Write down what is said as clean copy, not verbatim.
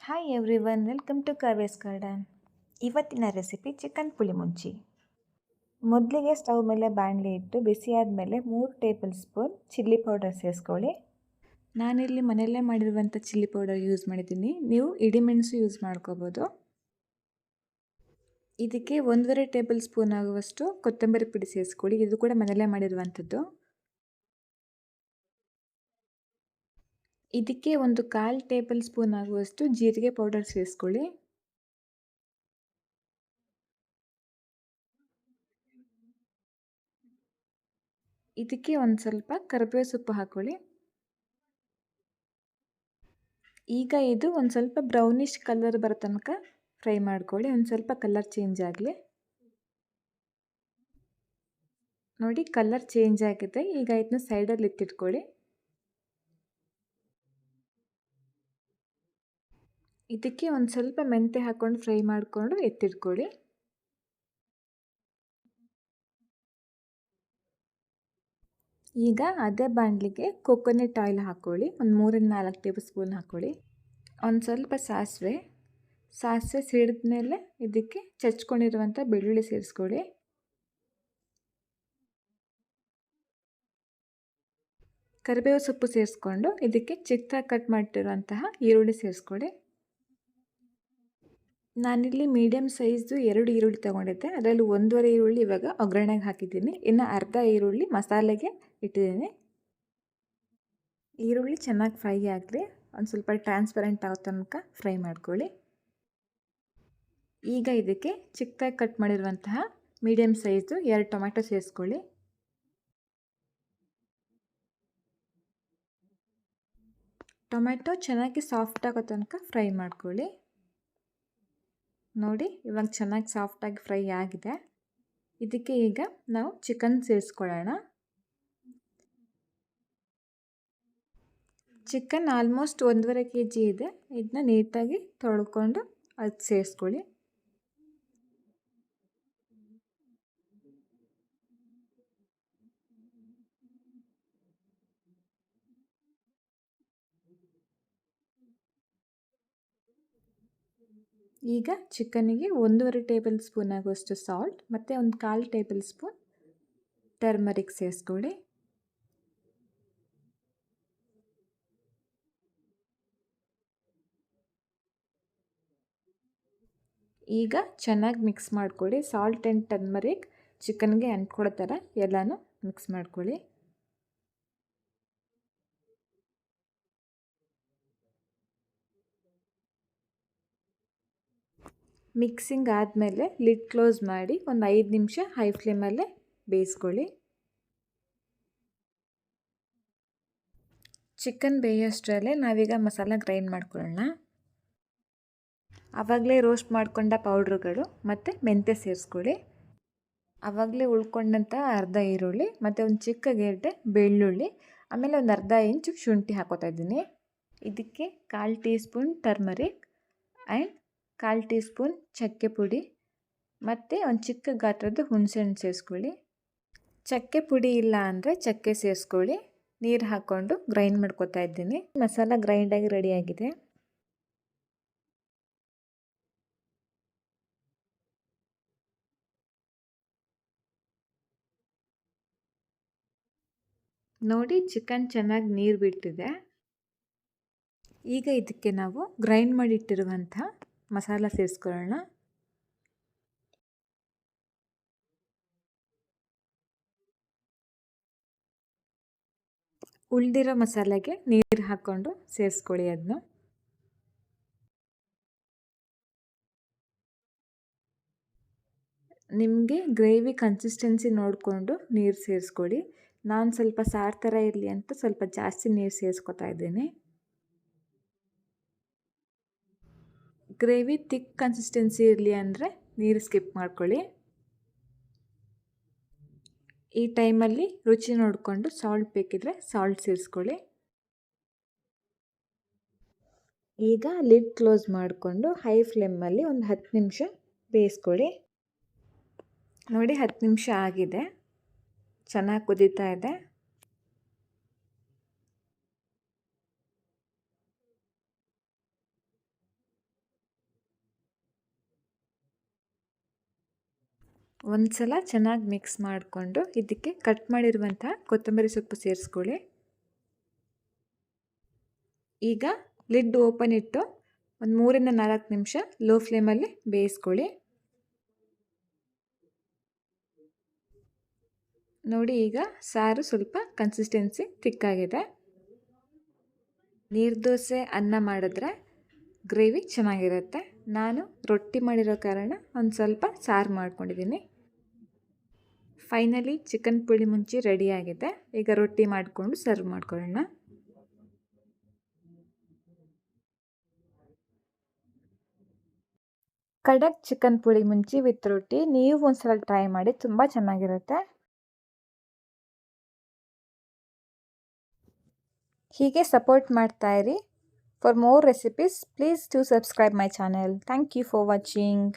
Hi everyone, welcome to Kavya's garden. ಇವತ್ತಿನ recipe chicken puli munchi. ಮೊದಲಿಗೆ stove ಮೇಲೆ ಬಾಣಲಿ ಇಟ್ಟು ಬಿಸಿ ಆದಮೇಲೆ 3 ಟೇಬಲ್ ಸ್ಪೂನ್ ಚಿಲ್ಲಿ ಪೌಡರ್ ಸೇರಿಸ್ಕೊಳ್ಳಿ. ನಾನಿಲ್ಲಿ ಮನೆಯಲ್ಲೇ ಮಾಡಿರುವಂಥ ಚಿಲ್ಲಿ ಪೌಡರ್ ಯೂಸ್ ಮಾಡಿದ್ದೀನಿ. ನೀವು ಇಡಿಮೆಣಸು ಯೂಸ್ ಮಾಡ್ಕೋಬೋದು. ಇದಕ್ಕೆ 1.5 ಟೇಬಲ್ ಸ್ಪೂನ್ ಆಗುವಷ್ಟು ಕೊತ್ತಂಬರಿ ಪುಡಿ ಸೇರಿಸ್ಕೊಳ್ಳಿ. ಇದು ಕೂಡ ಮನೆಯಲ್ಲೇ ಮಾಡಿರುವಂಥದ್ದು. ಇದಕ್ಕೆ 1/4 ಟೇಬಲ್ ಸ್ಪೂನ್ ಆಗುವಷ್ಟು ಜೀರಿಗೆ ಪೌಡರ್ ಸೇರಿಸ್ಕೊಳ್ಳಿ. ಇದಕ್ಕೆ ಒಂದು ಸ್ವಲ್ಪ ಕರಿಬೇವು ಸೊಪ್ಪು ಹಾಕ್ಕೊಳ್ಳಿ. ಈಗ ಇದು ಒಂದು ಸ್ವಲ್ಪ ಬ್ರೌನಿಷ್ ಕಲರ್ ಬರೋ ತನಕ ಫ್ರೈ ಮಾಡ್ಕೊಳ್ಳಿ. ಒಂದು ಸ್ವಲ್ಪ ಕಲರ್ ಚೇಂಜ್ ಆಗಲಿ. ನೋಡಿ, ಕಲರ್ ಚೇಂಜ್ ಆಗಿದೆ. ಈಗ ಇದನ್ನ ಸೈಡಲ್ಲಿ ಎತ್ತಿಟ್ಕೊಳ್ಳಿ. ಇದಕ್ಕೆ ಒಂದು ಸ್ವಲ್ಪ ಮೆಂತ್ಯ ಹಾಕ್ಕೊಂಡು ಫ್ರೈ ಮಾಡಿಕೊಂಡು ಎತ್ತಿಟ್ಕೊಳ್ಳಿ. ಈಗ ಅದೇ ಬಾಣಲಿಗೆ ಕೊಕೊನಟ್ ಆಯಿಲ್ ಹಾಕ್ಕೊಳ್ಳಿ. ಒಂದು 3-4 ಟೇಬಲ್ ಸ್ಪೂನ್ ಹಾಕ್ಕೊಳ್ಳಿ. ಒಂದು ಸ್ವಲ್ಪ ಸಾಸಿವೆ ಸಿಡಿದ ಮೇಲೆ ಇದಕ್ಕೆ ಚಚ್ಕೊಂಡಿರುವಂಥ ಬೆಳ್ಳುಳ್ಳಿ ಸೇರಿಸ್ಕೊಳ್ಳಿ. ಕರಿಬೇವು ಸೊಪ್ಪು ಸೇರಿಸ್ಕೊಂಡು ಇದಕ್ಕೆ ಚಿಕ್ಕದಾಗಿ ಕಟ್ ಮಾಡಿರುವಂತಹ ಈರುಳ್ಳಿ ಸೇರಿಸ್ಕೊಳ್ಳಿ. ನಾನಿಲ್ಲಿ ಮೀಡಿಯಮ್ ಸೈಜ್ದು 2 ಈರುಳ್ಳಿ ತೊಗೊಂಡಿದ್ದೆ. ಅದರಲ್ಲಿ 1.5 ಈರುಳ್ಳಿ ಇವಾಗ ಒಗ್ಗರಣೆಗೆ ಹಾಕಿದ್ದೀನಿ. ಇನ್ನು ಅರ್ಧ ಈರುಳ್ಳಿ ಮಸಾಲೆಗೆ ಇಟ್ಟಿದ್ದೀನಿ. ಈರುಳ್ಳಿ ಚೆನ್ನಾಗಿ ಫ್ರೈ ಆಗಲಿ. ಒಂದು ಸ್ವಲ್ಪ ಟ್ರಾನ್ಸ್ಪರೆಂಟ್ ಆಗೋ ತನಕ ಫ್ರೈ ಮಾಡ್ಕೊಳ್ಳಿ. ಈಗ ಇದಕ್ಕೆ ಚಿಕ್ಕದಾಗಿ ಕಟ್ ಮಾಡಿರುವಂತಹ ಮೀಡಿಯಮ್ ಸೈಜ್ದು 2 ಟೊಮೆಟೊ ಸೇರಿಸ್ಕೊಳ್ಳಿ. ಟೊಮೆಟೊ ಚೆನ್ನಾಗಿ ಸಾಫ್ಟ್ ಆಗೋ ತನಕ ಫ್ರೈ ಮಾಡ್ಕೊಳ್ಳಿ. ನೋಡಿ, ಇವಾಗ ಚೆನ್ನಾಗಿ ಸಾಫ್ಟಾಗಿ ಫ್ರೈ ಆಗಿದೆ. ಇದಕ್ಕೆ ಈಗ ನಾವು ಚಿಕನ್ ಸೇರಿಸ್ಕೊಳ್ಳೋಣ. ಚಿಕನ್ ಆಲ್ಮೋಸ್ಟ್ 1.5 kg ಇದೆ. ಇದನ್ನ ನೀಟಾಗಿ ತೊಳ್ಕೊಂಡು ಅದು ಸೇರಿಸ್ಕೊಳ್ಳಿ. ಈಗ ಚಿಕನ್ನಿಗೆ 1.5 ಟೇಬಲ್ ಸ್ಪೂನ್ ಆಗುವಷ್ಟು ಸಾಲ್ಟ್ ಮತ್ತು 1/4 ಟೇಬಲ್ ಸ್ಪೂನ್ ಟರ್ಮರಿಕ್ ಸೇರಿಸ್ಕೊಳ್ಳಿ. ಈಗ ಚೆನ್ನಾಗಿ ಮಿಕ್ಸ್ ಮಾಡ್ಕೊಳ್ಳಿ. ಸಾಲ್ಟ್ ಆ್ಯಂಡ್ ಟರ್ಮರಿಕ್ ಚಿಕನ್ಗೆ ಅಂಟ್ಕೊಳ್ಳೋ ಥರ ಎಲ್ಲನೂ ಮಿಕ್ಸ್ ಮಾಡ್ಕೊಳ್ಳಿ. ಮಿಕ್ಸಿಂಗ್ ಆದಮೇಲೆ ಲಿಡ್ ಕ್ಲೋಸ್ ಮಾಡಿ ಒಂದು 5 ನಿಮಿಷ ಹೈ ಫ್ಲೇಮಲ್ಲೇ ಬೇಯಿಸ್ಕೊಳ್ಳಿ. ಚಿಕನ್ ಬೇಯೋಷ್ಟರಲ್ಲೇ ನಾವೀಗ ಮಸಾಲ ಗ್ರೈಂಡ್ ಮಾಡ್ಕೊಳ್ಳೋಣ. ಆವಾಗಲೇ ರೋಸ್ಟ್ ಮಾಡ್ಕೊಂಡ ಪೌಡ್ರುಗಳು ಮತ್ತು ಮೆಂತ್ಯ ಸೇರಿಸ್ಕೊಳ್ಳಿ. ಆವಾಗಲೇ ಉಳ್ಕೊಂಡಂಥ ಅರ್ಧ ಈರುಳ್ಳಿ ಮತ್ತು ಒಂದು ಚಿಕ್ಕ ಗೆಡ್ಡೆ ಬೆಳ್ಳುಳ್ಳಿ, ಆಮೇಲೆ ಒಂದು ಅರ್ಧ ಇಂಚು ಶುಂಠಿ ಹಾಕೋತಾ ಇದ್ದೀನಿ. ಇದಕ್ಕೆ 1/4 tea spoon turmeric and 1/4 tea spoon ಚಕ್ಕೆ ಪುಡಿ ಮತ್ತು ಒಂದು ಚಿಕ್ಕ ಗಾತ್ರದ ಹುಣಸೆಹಣ್ಣು ಸೇರಿಸ್ಕೊಳ್ಳಿ. ಚಕ್ಕೆ ಪುಡಿ ಇಲ್ಲ ಅಂದರೆ ಚಕ್ಕೆ ಸೇರಿಸ್ಕೊಳ್ಳಿ. ನೀರು ಹಾಕ್ಕೊಂಡು ಗ್ರೈಂಡ್ ಮಾಡ್ಕೊತಾ ಇದ್ದೀನಿ. ಮಸಾಲ ಗ್ರೈಂಡಾಗಿ ರೆಡಿಯಾಗಿದೆ. ನೋಡಿ, ಚಿಕನ್ ಚೆನ್ನಾಗಿ ನೀರು ಬಿಟ್ಟಿದೆ. ಈಗ ಇದಕ್ಕೆ ನಾವು ಗ್ರೈಂಡ್ ಮಾಡಿಟ್ಟಿರುವಂಥ ಮಸಾಲ ಸೇರಿಸ್ಕೊಳ್ಳೋಣ. ಉಳಿದಿರೋ ಮಸಾಲೆಗೆ ನೀರು ಹಾಕ್ಕೊಂಡು ಸೇರಿಸ್ಕೊಳ್ಳಿ. ಅದನ್ನು ನಿಮಗೆ ಗ್ರೇವಿ ಕನ್ಸಿಸ್ಟೆನ್ಸಿ ನೋಡಿಕೊಂಡು ನೀರು ಸೇರಿಸ್ಕೊಳ್ಳಿ. ನಾನು ಸ್ವಲ್ಪ ಸಾರು ಥರ ಇರಲಿ ಅಂತ ಸ್ವಲ್ಪ ಜಾಸ್ತಿ ನೀರು ಸೇರಿಸ್ಕೊತಾ ಇದ್ದೀನಿ. ಗ್ರೇವಿ ತಿಕ್ ಕನ್ಸಿಸ್ಟೆನ್ಸಿ ಇರಲಿ ಅಂದರೆ ನೀರು ಸ್ಕಿಪ್ ಮಾಡ್ಕೊಳ್ಳಿ. ಈ ಟೈಮಲ್ಲಿ ರುಚಿ ನೋಡಿಕೊಂಡು ಸಾಲ್ಟ್ ಬೇಕಿದ್ರೆ ಸಾಲ್ಟ್ ಸೇರಿಸ್ಕೊಳ್ಳಿ. ಈಗ ಲಿಡ್ ಕ್ಲೋಸ್ ಮಾಡಿಕೊಂಡು ಹೈ ಫ್ಲೇಮಲ್ಲಿ ಒಂದು 10 ನಿಮಿಷ ಬೇಯಿಸ್ಕೊಳ್ಳಿ. ನೋಡಿ, 10 ನಿಮಿಷ ಆಗಿದೆ. ಚೆನ್ನಾಗಿ ಕುದೀತಾ ಇದೆ. ಒಂದು ಸಲ ಚೆನ್ನಾಗಿ ಮಿಕ್ಸ್ ಮಾಡಿಕೊಂಡು ಇದಕ್ಕೆ ಕಟ್ ಮಾಡಿರುವಂಥ ಕೊತ್ತಂಬರಿ ಸೊಪ್ಪು ಸೇರಿಸ್ಕೊಳ್ಳಿ. ಈಗ ಲಿಡ್ ಓಪನ್ ಇಟ್ಟು ಒಂದು 3-4 ನಿಮಿಷ ಲೋ ಫ್ಲೇಮಲ್ಲಿ ಬೇಯಿಸ್ಕೊಳ್ಳಿ. ನೋಡಿ, ಈಗ ಸಾರು ಸ್ವಲ್ಪ ಕನ್ಸಿಸ್ಟೆನ್ಸಿ ತಿಕ್ಕಾಗಿದೆ. ನೀರು ದೋಸೆ ಅನ್ನ ಮಾಡಿದ್ರೆ ಗ್ರೇವಿ ಚೆನ್ನಾಗಿರುತ್ತೆ. ನಾನು ರೊಟ್ಟಿ ಮಾಡಿರೋ ಕಾರಣ ಒಂದು ಸ್ವಲ್ಪ ಸಾರು ಮಾಡ್ಕೊಂಡಿದ್ದೀನಿ. ಫೈನಲಿ ಚಿಕನ್ ಪುಳಿ ಮುಂಚಿ ರೆಡಿಯಾಗಿದೆ. ಈಗ ರೊಟ್ಟಿ ಮಾಡಿಕೊಂಡು ಸರ್ವ್ ಮಾಡ್ಕೊಳ್ಳೋಣ. ಕಡಕ್ ಚಿಕನ್ ಪುಳಿ ಮುಂಚಿ ವಿತ್ ರೊಟ್ಟಿ ನೀವು ಒಂದ್ಸಲ ಟ್ರೈ ಮಾಡಿ, ತುಂಬ ಚೆನ್ನಾಗಿರುತ್ತೆ. ಹೀಗೆ ಸಪೋರ್ಟ್ ಮಾಡ್ತಾ ಇರಿ. For more recipes please to subscribe my channel. Thank you for watching.